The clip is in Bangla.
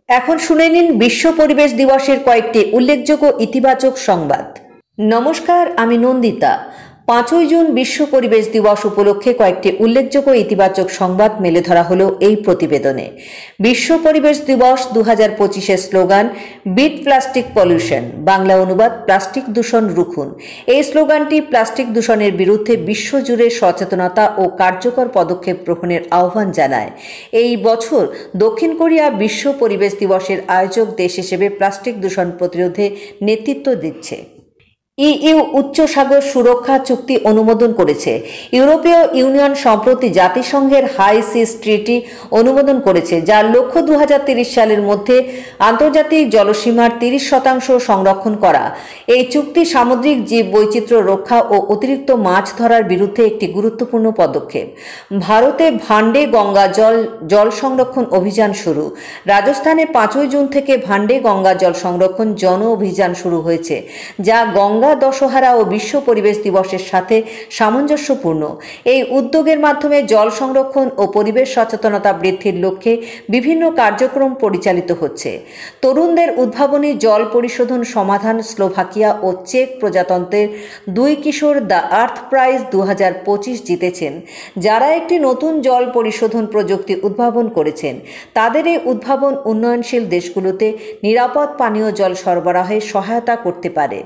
এখন শুনে নিন বিশ্ব পরিবেশ দিবসের কয়েকটি উল্লেখযোগ্য ইতিবাচক সংবাদ। নমস্কার, আমি নন্দিতা। 5ই জুন বিশ্ব পরিবেশ দিবস উপলক্ষে কয়েকটি উল্লেখযোগ্য ইতিবাচক সংবাদ মেলে ধরা হলো এই প্রতিবেদনে। বিশ্ব পরিবেশ দিবস 2025-এর slogan beat plastic pollution, Bangla অনুবাদ প্লাস্টিক দূষণ রুখুন। এই স্লোগানটি প্লাস্টিক দূষণের বিরুদ্ধে বিশ্বজুড়ে সচেতনতা ও কার্যকর পদক্ষেপ গ্রহণের আহ্বান জানায়। এই বছর দক্ষিণ কোরিয়া বিশ্ব পরিবেশ দিবসের আয়োজক দেশ হিসেবে প্লাস্টিক দূষণ প্রতিরোধে নেতৃত্ব দিচ্ছে। ইইউ উচ্চ সাগর সুরক্ষা চুক্তি অনুমোদন করেছে। ইউরোপীয় ইউনিয়ন সম্প্রতি জাতিসংঘের হাই সিস ট্রিটি অনুমোদন করেছে, যার লক্ষ্য 2030 সালের মধ্যে আন্তর্জাতিক জলসীমার 30% সংরক্ষণ করা। এই চুক্তি সামুদ্রিক জীব বৈচিত্র্য রক্ষা ও অতিরিক্ত মাছ ধরার বিরুদ্ধে একটি গুরুত্বপূর্ণ পদক্ষেপ। ভারতে ভান্ডে গঙ্গা জল সংরক্ষণ অভিযান শুরু। রাজস্থানে 5ই জুন থেকে ভান্ডে গঙ্গা জল সংরক্ষণ জন অভিযান শুরু হয়েছে, যা গঙ্গা দশহারা ও বিশ্ব পরিবেশ দিবসের সাথে সামঞ্জস্যপূর্ণ। এই উদ্যোগের মাধ্যমে জল সংরক্ষণ ও পরিবেশ সচেতনতা বৃদ্ধির লক্ষ্যে বিভিন্ন কার্যক্রম পরিচালিত হচ্ছে। তরুণদের উদ্ভাবনী জল পরিশোধন সমাধান স্লোভাকিয়া ও চেক প্রজাতন্ত্রের 2 কিশোর দ্য আর্থ প্রাইজ 2025 জিতেছেন, যারা একটি নতুন জল পরিশোধন প্রযুক্তি উদ্ভাবন করেছেন। তাদের এই উদ্ভাবন উন্নয়নশীল দেশগুলোতে নিরাপদ পানীয় জল সরবরাহে সহায়তা করতে পারে।